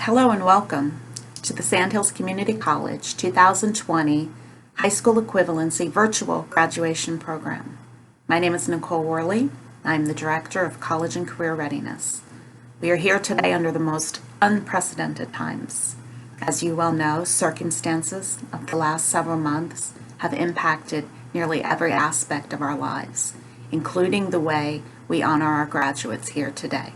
Hello and welcome to the Sandhills Community College 2020 High School Equivalency Virtual Graduation Program. My name is Nicole Worley. I'm the Director of College and Career Readiness. We are here today under the most unprecedented times. As you well know, circumstances of the last several months have impacted nearly every aspect of our lives, including the way we honor our graduates here today.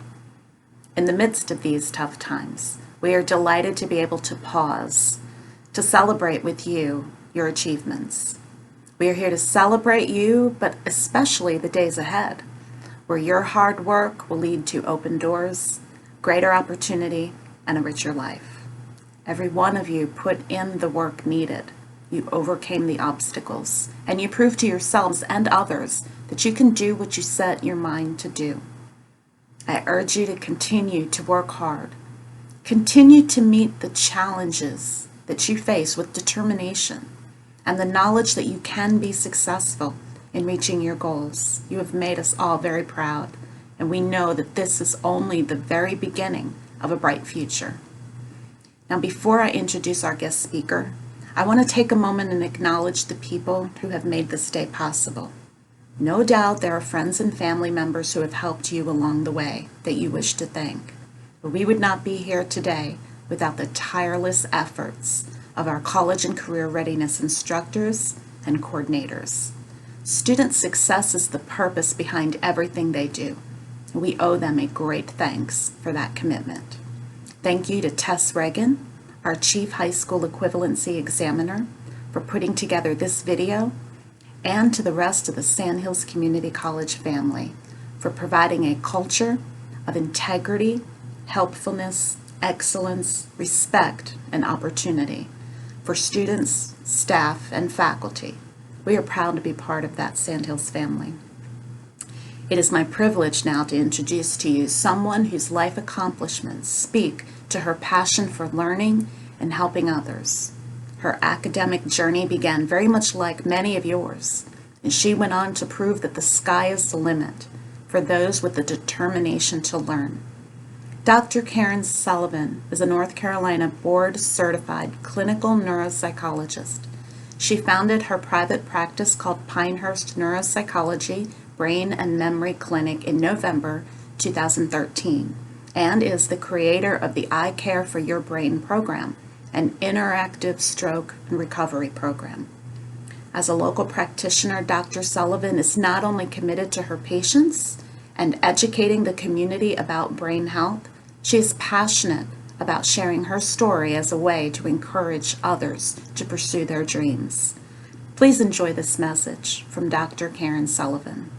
In the midst of these tough times, we are delighted to be able to pause, to celebrate with you your achievements. We are here to celebrate you, but especially the days ahead, where your hard work will lead to open doors, greater opportunity, and a richer life. Every one of you put in the work needed. You overcame the obstacles, and you proved to yourselves and others that you can do what you set your mind to do. I urge you to continue to work hard. Continue to meet the challenges that you face with determination and the knowledge that you can be successful in reaching your goals. You have made us all very proud, and we know that this is only the very beginning of a bright future. Now, before I introduce our guest speaker, I want to take a moment and acknowledge the people who have made this day possible. No doubt there are friends and family members who have helped you along the way that you wish to thank. But we would not be here today without the tireless efforts of our college and career readiness instructors and coordinators. Student success is the purpose behind everything they do, and we owe them a great thanks for that commitment. Thank you to Tess Regan, our Chief High School Equivalency Examiner, for putting together this video, and to the rest of the Sandhills Community College family for providing a culture of integrity, helpfulness, excellence, respect, and opportunity for students, staff, and faculty. We are proud to be part of that Sandhills family. It is my privilege now to introduce to you someone whose life accomplishments speak to her passion for learning and helping others. Her academic journey began very much like many of yours, and she went on to prove that the sky is the limit for those with the determination to learn. Dr. Karen Sullivan is a North Carolina board-certified clinical neuropsychologist. She founded her private practice called Pinehurst Neuropsychology, Brain and Memory Clinic in November 2013, and is the creator of the I Care for Your Brain program, an interactive stroke and recovery program. As a local practitioner, Dr. Sullivan is not only committed to her patients and educating the community about brain health, she is passionate about sharing her story as a way to encourage others to pursue their dreams. Please enjoy this message from Dr. Karen Sullivan.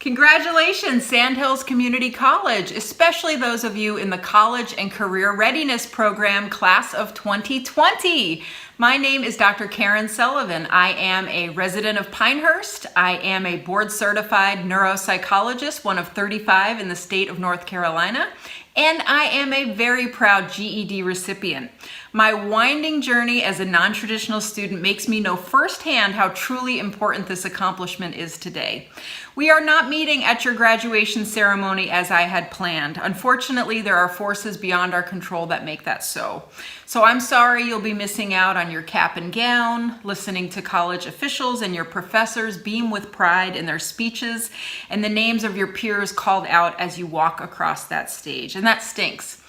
Congratulations, Sandhills Community College, especially those of you in the College and Career Readiness Program Class of 2020. My name is Dr. Karen Sullivan. I am a resident of Pinehurst. I am a board-certified neuropsychologist, one of 35 in the state of North Carolina, and I am a very proud GED recipient. My winding journey as a non-traditional student makes me know firsthand how truly important this accomplishment is today. We are not meeting at your graduation ceremony as I had planned. Unfortunately, there are forces beyond our control that make that so. So I'm sorry you'll be missing out on your cap and gown, listening to college officials and your professors beam with pride in their speeches, and the names of your peers called out as you walk across that stage. And that stinks.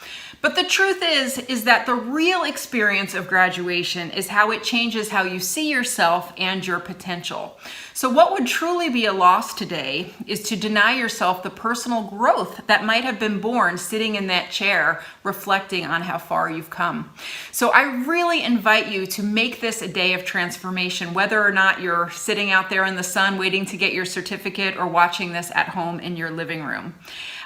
But the truth is that the real experience of graduation is how it changes how you see yourself and your potential. So what would truly be a loss today is to deny yourself the personal growth that might have been born sitting in that chair, reflecting on how far you've come. So I really invite you to make this a day of transformation, whether or not you're sitting out there in the sun waiting to get your certificate or watching this at home in your living room.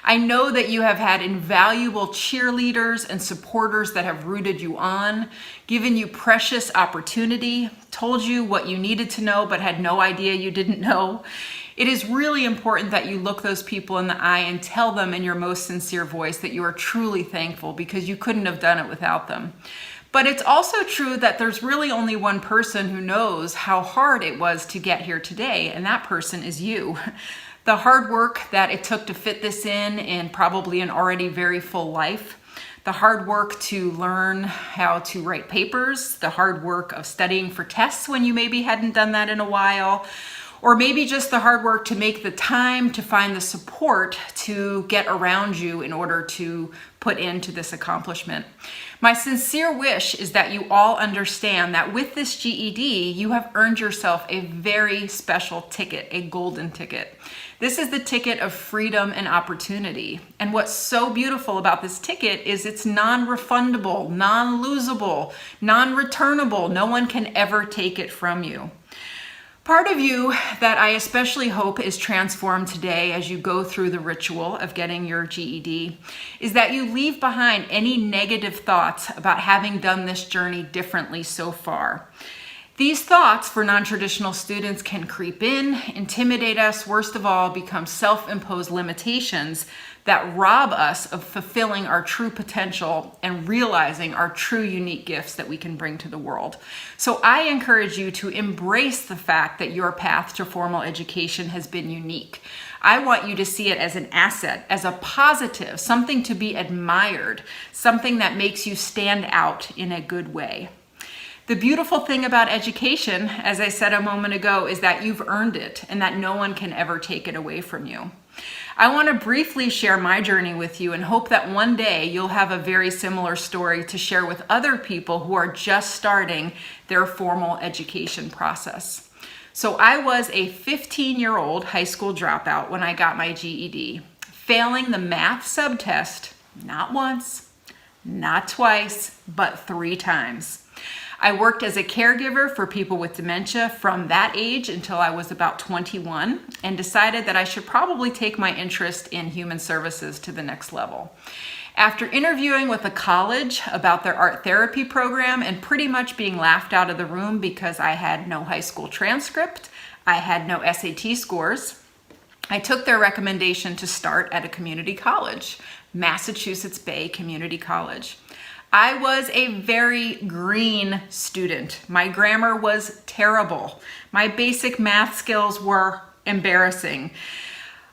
I know that you have had invaluable cheerleaders and supporters that have rooted you on, given you precious opportunity, told you what you needed to know but had no idea you didn't know. It is really important that you look those people in the eye and tell them in your most sincere voice that you are truly thankful because you couldn't have done it without them. But it's also true that there's really only one person who knows how hard it was to get here today, and that person is you. The hard work that it took to fit this in probably an already very full life, the hard work to learn how to write papers, the hard work of studying for tests when you maybe hadn't done that in a while, or maybe just the hard work to make the time to find the support to get around you in order to put into this accomplishment. My sincere wish is that you all understand that with this GED, you have earned yourself a very special ticket, a golden ticket. This is the ticket of freedom and opportunity. And what's so beautiful about this ticket is it's non-refundable, non-losable, non-returnable. No one can ever take it from you. Part of you that I especially hope is transformed today as you go through the ritual of getting your GED is that you leave behind any negative thoughts about having done this journey differently so far. These thoughts for non-traditional students can creep in, intimidate us, worst of all, become self-imposed limitations that rob us of fulfilling our true potential and realizing our true unique gifts that we can bring to the world. So I encourage you to embrace the fact that your path to formal education has been unique. I want you to see it as an asset, as a positive, something to be admired, something that makes you stand out in a good way. The beautiful thing about education, as I said a moment ago, is that you've earned it and that no one can ever take it away from you. I want to briefly share my journey with you and hope that one day you'll have a very similar story to share with other people who are just starting their formal education process. So I was a 15-year-old high school dropout when I got my GED, failing the math subtest not once, not twice, but 3 times. I worked as a caregiver for people with dementia from that age until I was about 21 and decided that I should probably take my interest in human services to the next level. After interviewing with a college about their art therapy program and pretty much being laughed out of the room because I had no high school transcript, I had no SAT scores, I took their recommendation to start at a community college, Massachusetts Bay Community College. I was a very green student. My grammar was terrible. My basic math skills were embarrassing.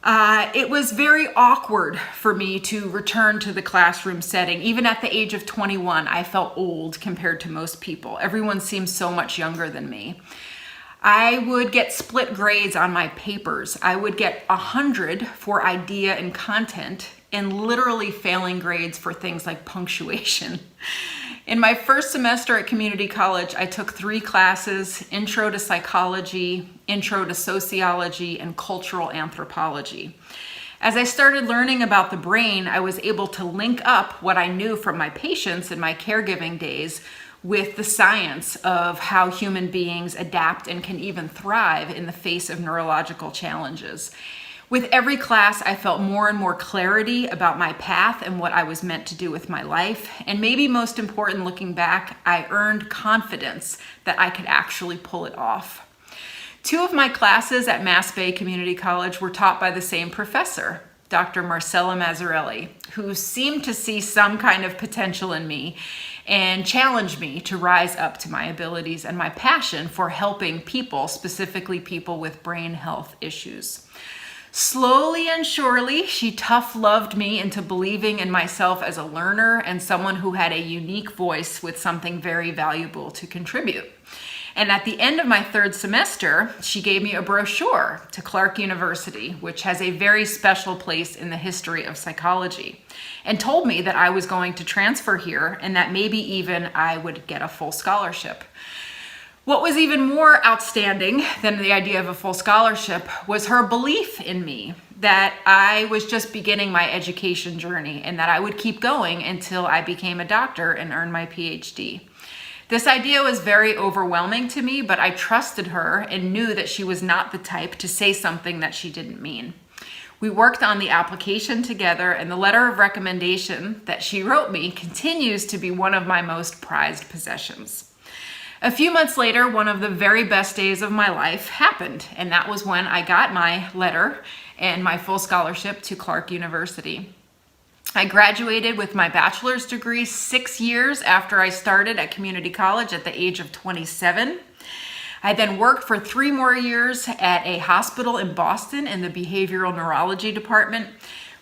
It was very awkward for me to return to the classroom setting. Even at the age of 21, I felt old compared to most people. Everyone seemed so much younger than me. I would get split grades on my papers. I would get 100 for idea and content and literally failing grades for things like punctuation. In my first semester at community college, I took 3 classes: Intro to Psychology, Intro to Sociology, and Cultural Anthropology. As I started learning about the brain, I was able to link up what I knew from my patients in my caregiving days with the science of how human beings adapt and can even thrive in the face of neurological challenges. With every class, I felt more and more clarity about my path and what I was meant to do with my life. And maybe most important, looking back, I earned confidence that I could actually pull it off. 2 of my classes at Mass Bay Community College were taught by the same professor, Dr. Marcella Mazzarelli, who seemed to see some kind of potential in me and challenged me to rise up to my abilities and my passion for helping people, specifically people with brain health issues. Slowly and surely, she tough-loved me into believing in myself as a learner and someone who had a unique voice with something very valuable to contribute. And at the end of my 3rd semester, she gave me a brochure to Clark University, which has a very special place in the history of psychology, and told me that I was going to transfer here and that maybe even I would get a full scholarship. What was even more outstanding than the idea of a full scholarship was her belief in me, that I was just beginning my education journey and that I would keep going until I became a doctor and earned my PhD. This idea was very overwhelming to me, but I trusted her and knew that she was not the type to say something that she didn't mean. We worked on the application together, and the letter of recommendation that she wrote me continues to be one of my most prized possessions. A few months later, one of the very best days of my life happened, and that was when I got my letter and my full scholarship to Clark University. I graduated with my bachelor's degree 6 years after I started at community college at the age of 27. I then worked for 3 more years at a hospital in Boston in the behavioral neurology department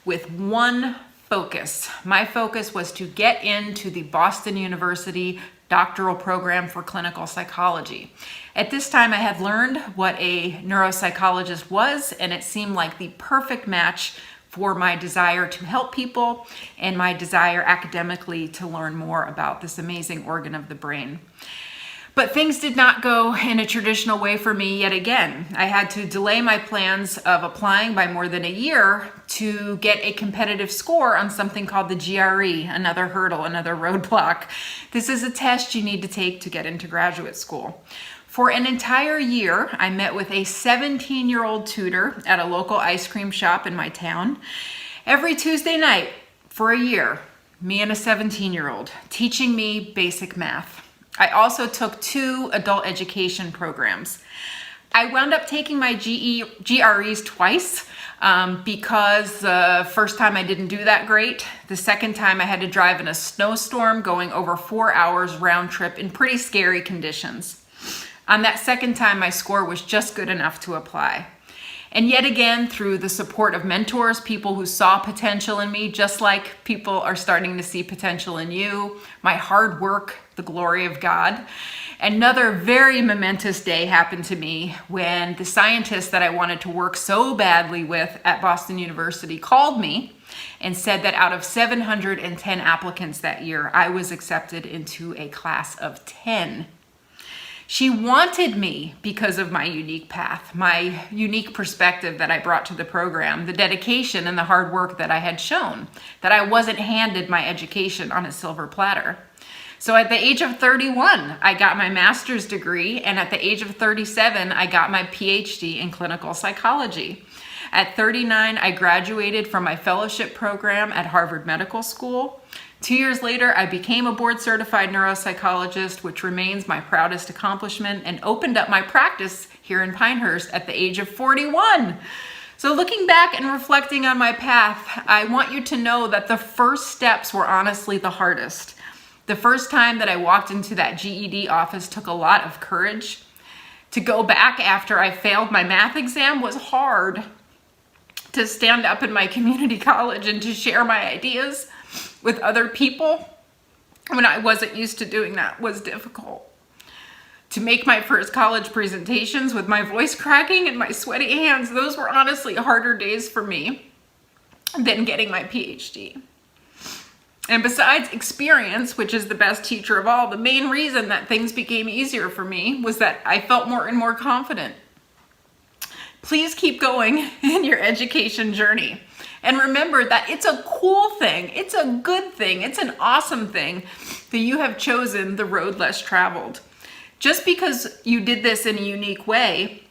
with one focus. My focus was to get into the Boston University doctoral program for clinical psychology. At this time, I had learned what a neuropsychologist was, and it seemed like the perfect match for my desire to help people and my desire academically to learn more about this amazing organ of the brain. But things did not go in a traditional way for me yet again. I had to delay my plans of applying by more than a year to get a competitive score on something called the GRE, another hurdle, another roadblock. This is a test you need to take to get into graduate school. For an entire year, I met with a 17-year-old tutor at a local ice cream shop in my town. Every Tuesday night for a year, me and a 17-year-old teaching me basic math. I also took 2 adult education programs. I wound up taking my GREs twice because the first time I didn't do that great. The second time I had to drive in a snowstorm going over 4 hours round trip in pretty scary conditions. On that second time, my score was just good enough to apply. And yet again, through the support of mentors, people who saw potential in me, just like people are starting to see potential in you, my hard work, the glory of God. Another very momentous day happened to me when the scientist that I wanted to work so badly with at Boston University called me and said that out of 710 applicants that year, I was accepted into a class of 10. She wanted me because of my unique path, my unique perspective that I brought to the program, the dedication and the hard work that I had shown, that I wasn't handed my education on a silver platter. So at the age of 31, I got my master's degree, and at the age of 37, I got my PhD in clinical psychology. At 39, I graduated from my fellowship program at Harvard Medical School. 2 years later, I became a board-certified neuropsychologist, which remains my proudest accomplishment, and opened up my practice here in Pinehurst at the age of 41. So looking back and reflecting on my path, I want you to know that the first steps were honestly the hardest. The first time that I walked into that GED office took a lot of courage. To go back after I failed my math exam was hard. To stand up in my community college and to share my ideas with other people when I wasn't used to doing that was difficult. To make my first college presentations with my voice cracking and my sweaty hands, those were honestly harder days for me than getting my PhD. And besides experience, which is the best teacher of all, the main reason that things became easier for me was that I felt more and more confident. Please keep going in your education journey. And remember that it's a cool thing, it's a good thing, it's an awesome thing that you have chosen the road less traveled. Just because you did this in a unique way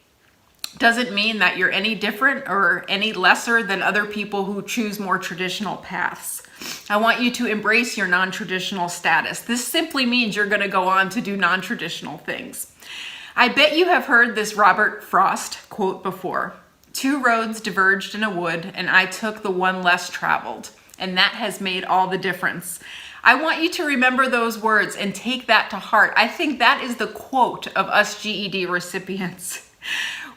doesn't mean that you're any different or any lesser than other people who choose more traditional paths. I want you to embrace your non-traditional status. This simply means you're going to go on to do non-traditional things. I bet you have heard this Robert Frost quote before. 2 roads diverged in a wood, and I took the one less traveled, and that has made all the difference. I want you to remember those words and take that to heart. I think that is the quote of us GED recipients.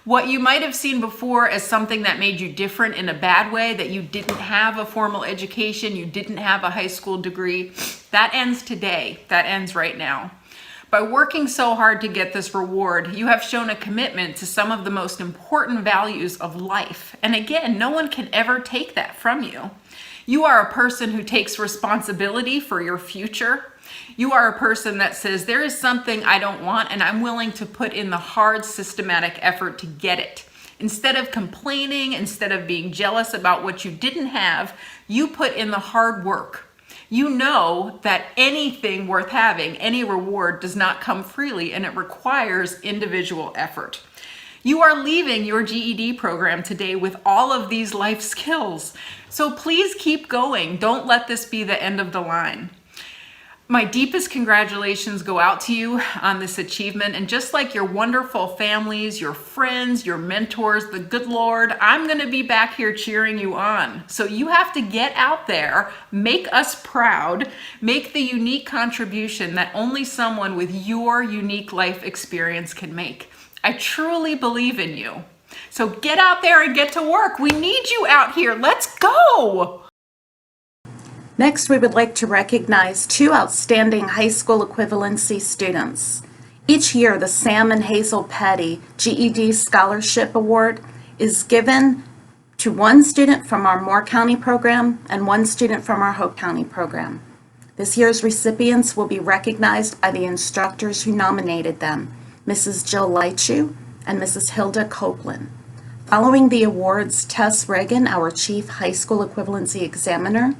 What you might have seen before as something that made you different in a bad way, that you didn't have a formal education, you didn't have a high school degree, that ends today. That ends right now. By working so hard to get this reward, you have shown a commitment to some of the most important values of life. And again, no one can ever take that from you. You are a person who takes responsibility for your future. You are a person that says, there is something I don't want, and I'm willing to put in the hard, systematic effort to get it. Instead of complaining, instead of being jealous about what you didn't have, you put in the hard work. You know that anything worth having, any reward, does not come freely, and it requires individual effort. You are leaving your GED program today with all of these life skills. So please keep going. Don't let this be the end of the line. My deepest congratulations go out to you on this achievement. And just like your wonderful families, your friends, your mentors, the good Lord, I'm going to be back here cheering you on. So you have to get out there, make us proud, make the unique contribution that only someone with your unique life experience can make. I truly believe in you. So get out there and get to work. We need you out here. Let's go. Next, we would like to recognize two outstanding high school equivalency students. Each year, the Sam and Hazel Petty GED Scholarship Award is given to one student from our Moore County program and one student from our Hoke County program. This year's recipients will be recognized by the instructors who nominated them, Mrs. Jill Leitchu and Mrs. Hilda Copeland. Following the awards, Tess Regan, our Chief High School Equivalency Examiner,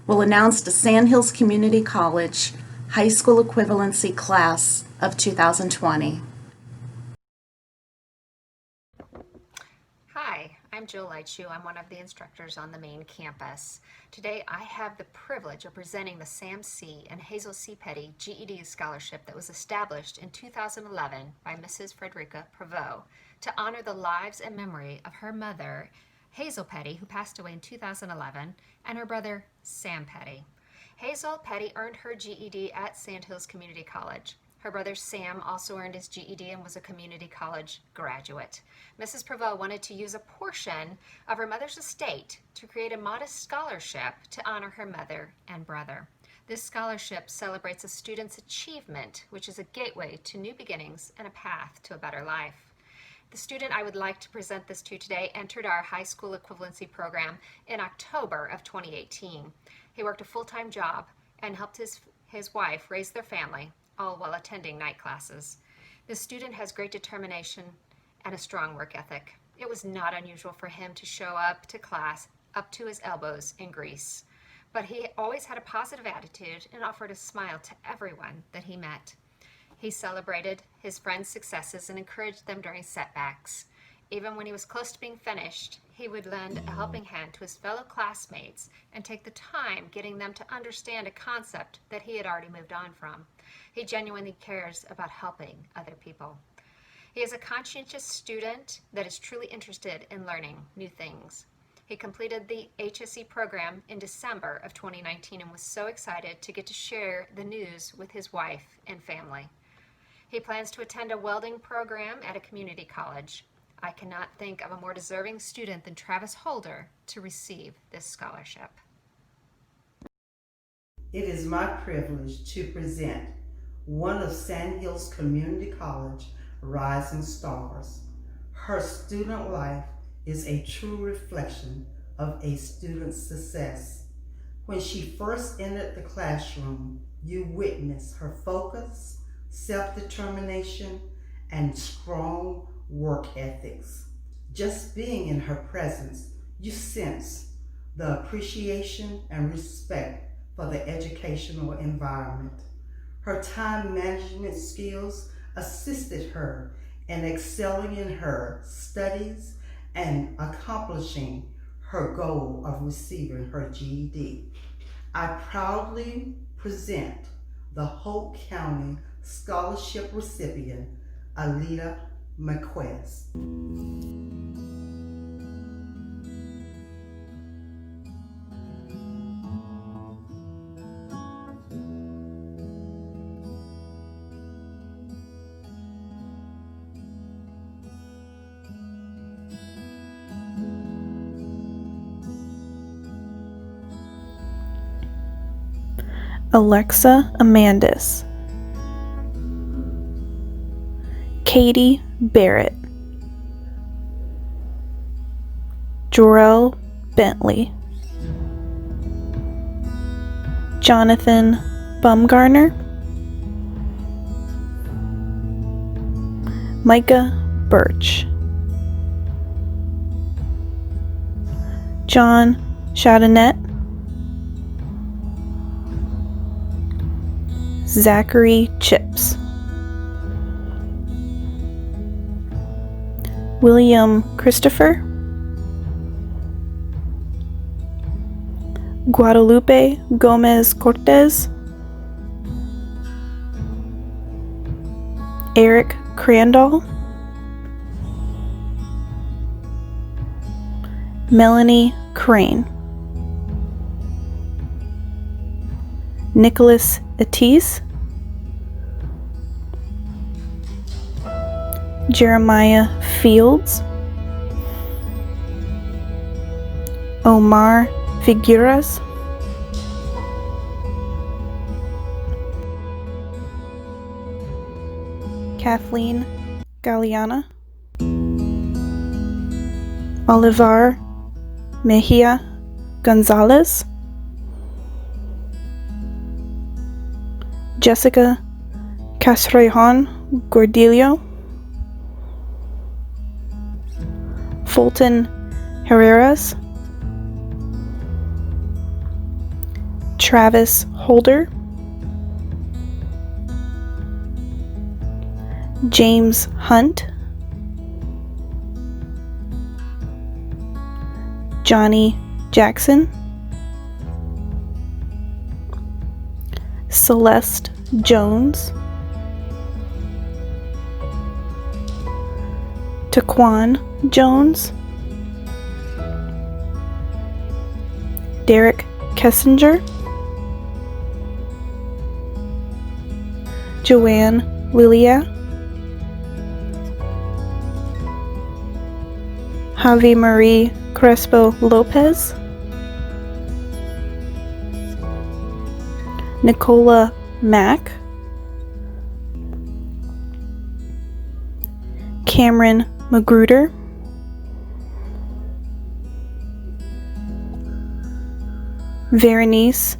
will announce the Sandhills Community College High School Equivalency Class of 2020. Hi, I'm Jill Leitchu. I'm one of the instructors on the main campus. Today I have the privilege of presenting the Sam C. and Hazel C. Petty GED Scholarship that was established in 2011 by Mrs. Frederica Prevost to honor the lives and memory of her mother, Hazel Petty, who passed away in 2011, and her brother, Sam Petty. Hazel Petty earned her GED at Sandhills Community College. Her brother Sam also earned his GED and was a community college graduate. Mrs. Prevost wanted to use a portion of her mother's estate to create a modest scholarship to honor her mother and brother. This scholarship celebrates a student's achievement, which is a gateway to new beginnings and a path to a better life. The student I would like to present this to today entered our high school equivalency program in October of 2018. He worked a full-time job and helped his wife raise their family, all while attending night classes. This student has great determination and a strong work ethic. It was not unusual for him to show up to class up to his elbows in grease, but he always had a positive attitude and offered a smile to everyone that he met. He celebrated his friends' successes and encouraged them during setbacks. Even when he was close to being finished, he would lend a helping hand to his fellow classmates and take the time getting them to understand a concept that he had already moved on from. He genuinely cares about helping other people. He is a conscientious student that is truly interested in learning new things. He completed the HSE program in December of 2019 and was so excited to get to share the news with his wife and family. He plans to attend a welding program at a community college. I cannot think of a more deserving student than Travis Holder to receive this scholarship. It is my privilege to present one of Sandhills Community College Rising Stars. Her student life is a true reflection of a student's success. When she first entered the classroom, you witnessed her focus, self-determination, and strong work ethics. Just being in her presence, you sense the appreciation and respect for the educational environment. Her time management skills assisted her in excelling in her studies and accomplishing her goal of receiving her GED. I proudly present the Hoke County Scholarship recipient, Alita McQuest. Alexa Amandis, Katie Barrett, Jorel Bentley, Jonathan Bumgarner, Micah Birch, John Chardonnette, Zachary Chips, William Christopher, Guadalupe Gomez Cortez, Eric Crandall, Melanie Crane, Nicholas Atis, Jeremiah Fields, Omar Figueras, Kathleen Galeana, Olivar Mejia Gonzalez, Jessica Castrejon Gordillo, Fulton Herreras, Travis Holder, James Hunt, Johnny Jackson, Celeste Jones, Taquan Jones, Derek Kessinger, Joanne Lilia, Javi Marie Crespo Lopez, Nicola Mack, Cameron Magruder, Veronice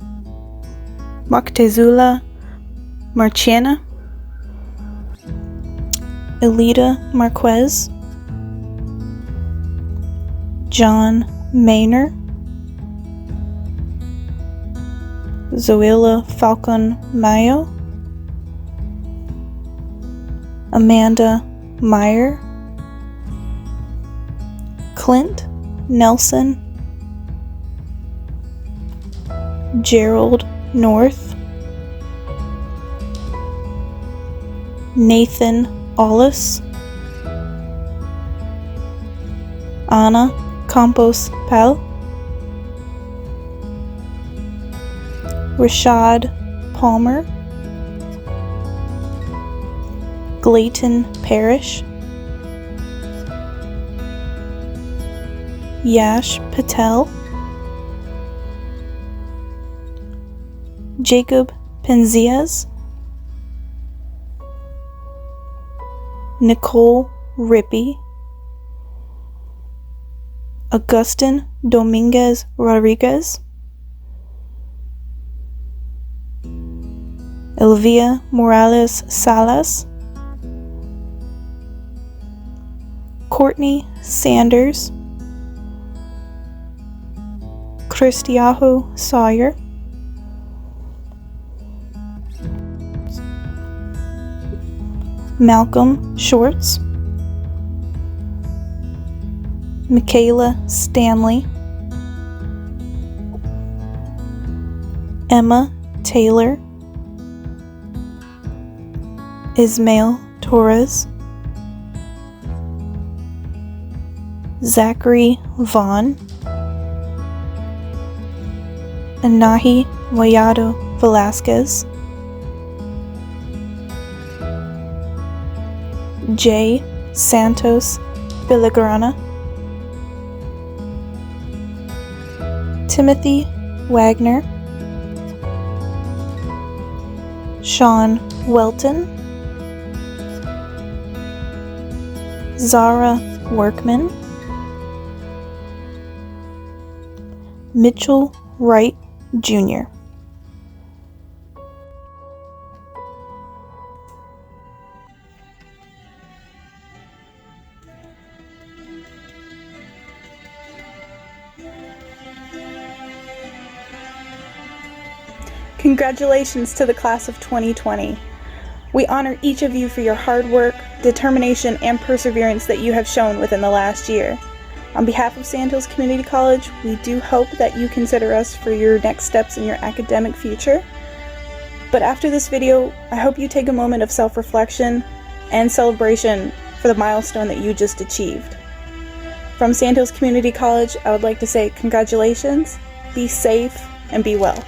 Moctezula Marchena, Elita Marquez, John Maynor, Zoila Falcon Mayo, Amanda Meyer, Clint Nelson, Gerald North, Nathan Ollis, Anna Campos Pell, Rashad Palmer, Glayton Parrish, Yash Patel, Jacob Penzias, Nicole Rippey, Augustin Dominguez Rodriguez, Elvia Morales Salas, Courtney Sanders, Cristiajo Sawyer, Malcolm Shorts, Michaela Stanley, Emma Taylor, Ismail Torres, Zachary Vaughn, Anahi Wayado Velasquez, Jay Santos Villagrana, Timothy Wagner, Sean Welton, Zara Workman, Mitchell Wright Jr. Congratulations to the class of 2020. We honor each of you for your hard work, determination, and perseverance that you have shown within the last year. On behalf of Sandhills Community College, we do hope that you consider us for your next steps in your academic future. But after this video, I hope you take a moment of self-reflection and celebration for the milestone that you just achieved. From Sandhills Community College, I would like to say congratulations, be safe, and be well.